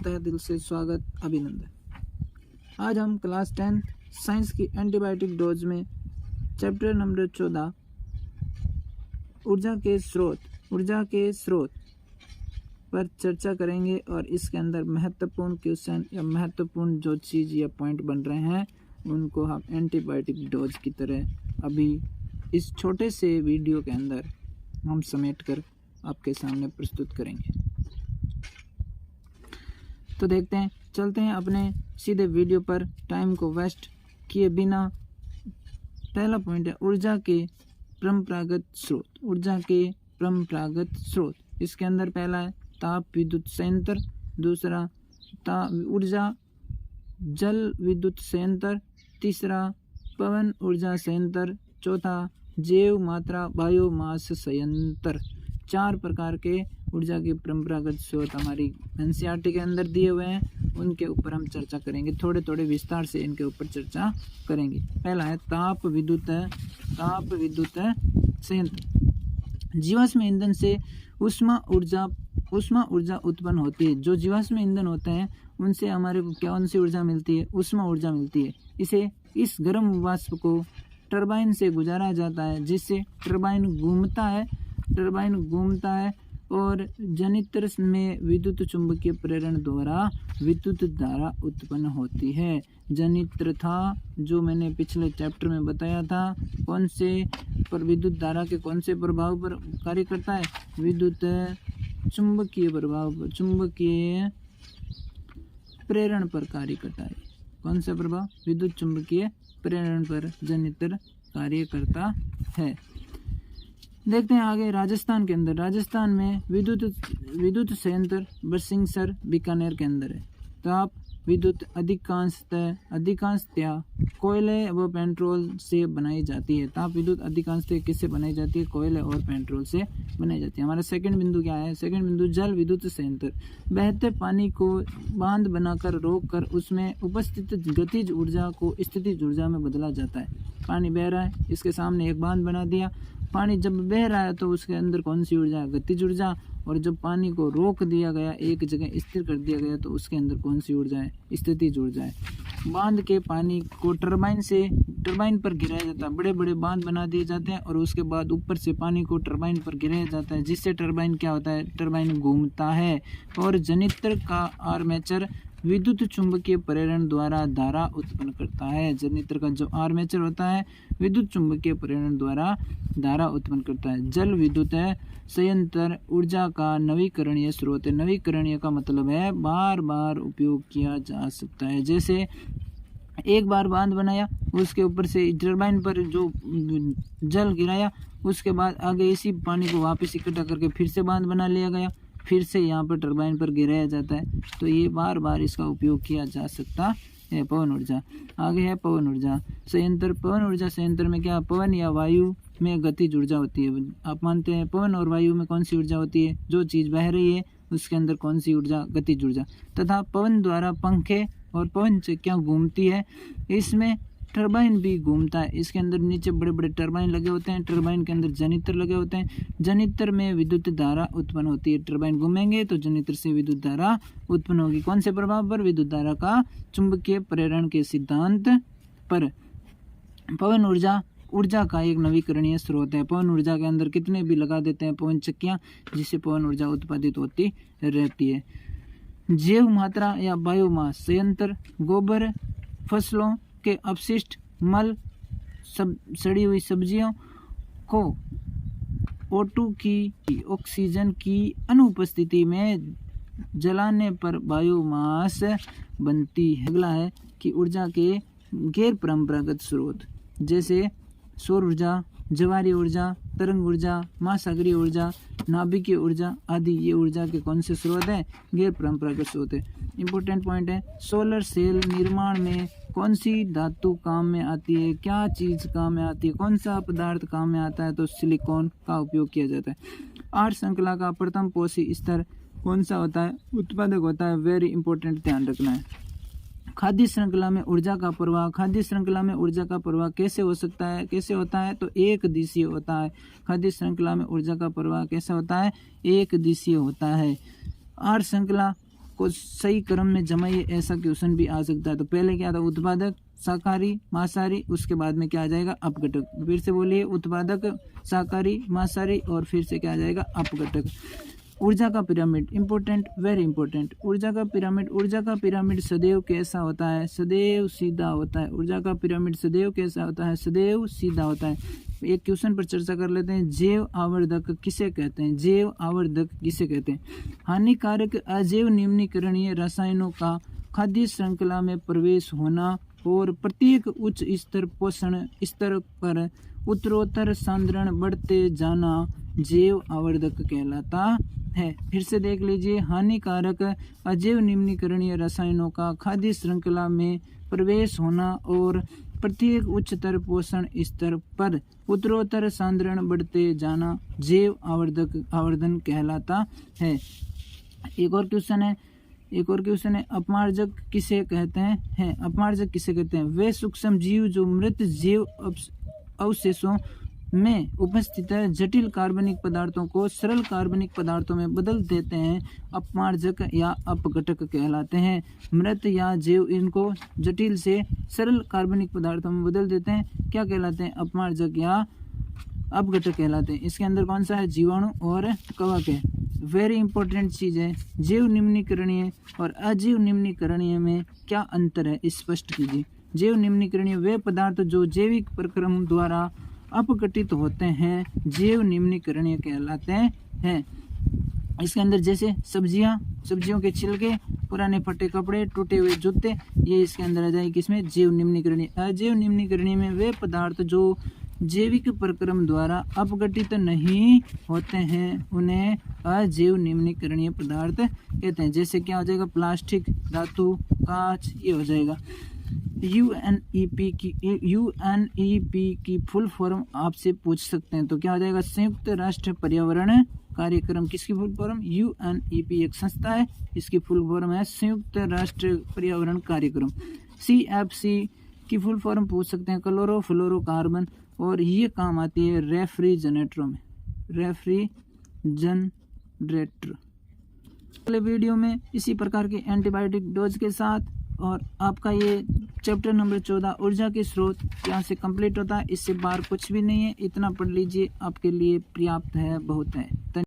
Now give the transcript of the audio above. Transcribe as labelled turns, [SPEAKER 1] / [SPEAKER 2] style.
[SPEAKER 1] तहे दिल से स्वागत अभिनंदन। आज हम क्लास 10 साइंस की एंटीबायोटिक डोज में चैप्टर नंबर 14 ऊर्जा के स्रोत पर चर्चा करेंगे और इसके अंदर महत्वपूर्ण क्वेश्चन या महत्वपूर्ण जो चीज़ या पॉइंट बन रहे हैं उनको हम एंटीबायोटिक डोज की तरह अभी इस छोटे से वीडियो के अंदर हम समेटकर आपके सामने प्रस्तुत करेंगे। तो देखते हैं, चलते हैं अपने सीधे वीडियो पर टाइम को वेस्ट किए बिना। पहला पॉइंट है ऊर्जा के परंपरागत स्रोत। इसके अंदर पहला है ताप विद्युत संयंत्र, दूसरा ऊर्जा जल विद्युत संयंत्र, तीसरा पवन ऊर्जा संयंत्र, चौथा जैव मात्रा बायोमास संयंत्र। 4 प्रकार के ऊर्जा के परंपरागत स्रोत हमारी एनसीईआरटी के अंदर दिए हुए हैं, उनके ऊपर हम चर्चा करेंगे। थोड़े विस्तार से इनके ऊपर चर्चा करेंगे। पहला है ताप विद्युत संयंत्र। जीवाश्म ईंधन से उष्मा ऊर्जा उत्पन्न होती है। जो जीवाश्म ईंधन होते हैं उनसे हमारे को कौन सी ऊर्जा मिलती है? उष्मा ऊर्जा मिलती है। इस गर्म वाष्प को टरबाइन से गुजारा जाता है, जिससे टरबाइन घूमता है और जनित्र में विद्युत चुंबकीय प्रेरण द्वारा विद्युत धारा उत्पन्न होती है। जनित्र था जो मैंने पिछले चैप्टर में बताया था, कौन से पर विद्युत धारा के कौन से प्रभाव पर कार्य करता है? विद्युत चुंबकीय प्रेरण पर कार्य करता है। कौन सा प्रभाव? विद्युत चुंबकीय प्रेरण पर जनित्र कार्य करता है। देखते हैं आगे। राजस्थान में विद्युत संयंत्र बरसिंहसर बीकानेर के अंदर है। ताप विद्युत अधिकांशतया कोयले व पेट्रोल से बनाई जाती है। ताप विद्युत अधिकांशतः किससे बनाई जाती है? कोयले और पेट्रोल से बनाई जाती है। हमारा सेकंड बिंदु क्या है? सेकंड बिंदु जल विद्युत संयंत्र। बहते पानी को बांध बनाकर रोककर उसमें उपस्थित गतिज ऊर्जा को स्थितिज ऊर्जा में बदला जाता है। पानी बह रहा है, इसके सामने एक बांध बना दिया। पानी जब बह रहा है तो उसके अंदर कौन सी ऊर्जा है? गतिज ऊर्जा। और जब पानी को रोक दिया गया, एक जगह स्थिर कर दिया गया, तो उसके अंदर कौन सी ऊर्जा है? स्थितिज ऊर्जा है। बांध के पानी को टरबाइन पर गिराया जाता है। बड़े बड़े बांध बना दिए जाते हैं और उसके बाद ऊपर से पानी को टरबाइन पर गिराया जाता है, जिससे टरबाइन क्या होता है? टरबाइन घूमता है और जनित्र का आर्मेचर विद्युत चुंबकीय प्रेरण द्वारा धारा उत्पन्न करता है। जनित्र का जो आर्मेचर होता है विद्युत चुंबकीय प्रेरण द्वारा धारा उत्पन्न करता है। जल विद्युत संयंत्र ऊर्जा का नवीकरणीय स्रोत है। नवीकरणीय का मतलब है बार बार उपयोग किया जा सकता है। जैसे एक बार बांध बनाया, उसके ऊपर से टरबाइन पर जो जल गिराया, उसके बाद आगे इसी पानी को वापस इकट्ठा करके फिर से बांध बना लिया गया, फिर से यहाँ पर टरबाइन पर गिराया जाता है। तो ये बार बार इसका उपयोग किया जा सकता है। पवन ऊर्जा। आगे है पवन ऊर्जा संयंत्र। पवन ऊर्जा संयंत्र में क्या? पवन या वायु में गतिज ऊर्जा होती है। आप मानते हैं पवन और वायु में कौन सी ऊर्जा होती है? जो चीज़ बह रही है उसके अंदर कौन सी ऊर्जा? गतिज ऊर्जा। तथा पवन द्वारा पंखे और पवन चक्कियाँ घूमती है। इसमें टरबाइन भी घूमता है। इसके अंदर नीचे बड़े बड़े टरबाइन लगे होते हैं। टरबाइन के अंदर जनित्र लगे होते हैं। जनित्र में विद्युत धारा उत्पन्न होती है। टरबाइन घूमेंगे तो जनित्र से विद्युत धारा उत्पन्न होगी। कौन से प्रभाव पर? विद्युत धारा का चुंबकीय प्रेरण के सिद्धांत पर। पवन ऊर्जा का एक नवीकरणीय स्रोत है। पवन ऊर्जा के अंदर कितने भी लगा देते हैं पवन चक्कियाँ, जिससे पवन ऊर्जा उत्पादित होती रहती है। जैव मात्रा या बायोमास संयंत्र गोबर, फसलों के अपशिष्ट, मल, सड़ी हुई सब्जियों को O2 की ऑक्सीजन की अनुपस्थिति में जलाने पर बायोमास बनती है। अगला है कि ऊर्जा के गैर परंपरागत स्रोत, जैसे सौर ऊर्जा, ज्वारीय ऊर्जा, तरंग ऊर्जा, महासागरीय ऊर्जा, नाभिकीय ऊर्जा आदि। ये ऊर्जा के कौन से स्रोत हैं? गैर परंपरागत स्रोत है। इंपॉर्टेंट पॉइंट है सोलर सेल निर्माण में कौन सी धातु काम में आती है? क्या चीज़ काम में आती है? कौन सा पदार्थ काम में आता है? तो सिलिकॉन का उपयोग किया जाता है। आर श्रृंखला का प्रथम पोषी स्तर कौन सा होता है? उत्पादक होता है। वेरी इंपॉर्टेंट, ध्यान रखना है। खाद्य श्रृंखला में ऊर्जा का प्रवाह। खाद्य श्रृंखला में ऊर्जा का प्रवाह कैसे हो सकता है? कैसे होता है? तो एक दिशीय होता है। खाद्य श्रृंखला में ऊर्जा का प्रवाह कैसा होता है? एक दिशीय होता है। आर श्रृंखला को सही क्रम में जमाइए, ऐसा क्वेश्चन भी आ सकता है। तो पहले क्या था, उत्पादक, शाकाहारी, मांसाहारी, उसके बाद में क्या आ जाएगा, अपघटक। फिर से बोलिए, उत्पादक, शाकाहारी, मांसाहारी और फिर से क्या आ जाएगा, अपघटक। ऊर्जा का पिरामिड, इंपॉर्टेंट, वेरी इंपॉर्टेंट। ऊर्जा का पिरामिड सदैव कैसा होता है, सदैव सीधा होता है। ऊर्जा का पिरामिड सदैव कैसा होता है, सदैव सीधा होता है। एक क्वेश्चन पर चर्चा कर लेते हैं, जैव आवर्धक किसे कहते हैं, जैव आवर्धक किसे कहते हैं। हानिकारक अजैव निम्नीकरणीय रसायनों का खाद्य श्रृंखला में प्रवेश होना और प्रत्येक उच्च स्तर पोषण स्तर पर उत्तरोत्तर सांद्रण बढ़ते जाना जैव आवर्धक कहलाता है। फिर से देख लीजिए, हानिकारक अजैव निम्नीकरणीय रसायनों का खाद्य श्रृंखला में प्रवेश होना और प्रत्येक उच्चतर पोषण स्तर पर उत्तरोत्तर सांद्रण बढ़ते जाना जैव आवर्धन कहलाता है। एक और क्वेश्चन है, अपमार्जक किसे कहते हैं, अपमार्जक किसे कहते हैं। वे सूक्ष्म जीव जो मृत जैव अवशेषों में उपस्थित जटिल कार्बनिक पदार्थों को सरल कार्बनिक पदार्थों में बदल देते हैं, अपमार्जक या अपघटक कहलाते हैं। मृत या जैव इनको जटिल से सरल कार्बनिक पदार्थों में बदल देते हैं, क्या कहलाते हैं, अपमार्जक या अपघटक कहलाते हैं। इसके अंदर कौन सा है, जीवाणु और कवक है। वेरी इंपॉर्टेंट चीज है, जैव निम्नीकरणीय और अजैव निम्नीकरणीय में क्या अंतर है, स्पष्ट कीजिए। जैव निम्नीकरणीय वे पदार्थ जो जैविक प्रक्रम द्वारा अपघटित होते हैं, जैव निम्नीकरणीय कहलाते हैं। इसके अंदर जैसे सब्जियों के छिलके, पुराने फटे कपड़े, टूटे हुए जूते, ये इसके अंदर आ जाएगी किसमें, जैव निम्नीकरणीय। अजैव निम्नीकरणीय में वे पदार्थ जो जैविक प्रक्रम द्वारा अपघटित नहीं होते हैं, उन्हें अजैव निम्नीकरणीय पदार्थ कहते हैं। जैसे क्या हो जाएगा, प्लास्टिक, धातु, कांच, ये हो जाएगा। यूएनईपी की फुल फॉर्म आपसे पूछ सकते हैं, तो क्या हो जाएगा, संयुक्त राष्ट्र पर्यावरण कार्यक्रम। किसकी फुल फॉर्म, यूएनईपी एक संस्था है, इसकी फुल फॉर्म है संयुक्त राष्ट्र पर्यावरण कार्यक्रम। सीएफसी की फुल फॉर्म पूछ सकते हैं, क्लोरोफ्लोरोकार्बन, और ये काम आती है रेफ्रिजरेटरों में, रेफ्रिजरेटर। अगले वीडियो में इसी प्रकार के एंटीबायोटिक डोज के साथ, और आपका ये चैप्टर नंबर 14 ऊर्जा के स्रोत यहाँ से कंप्लीट होता है। इससे बाहर कुछ भी नहीं है, इतना पढ़ लीजिए, आपके लिए पर्याप्त है, बहुत है।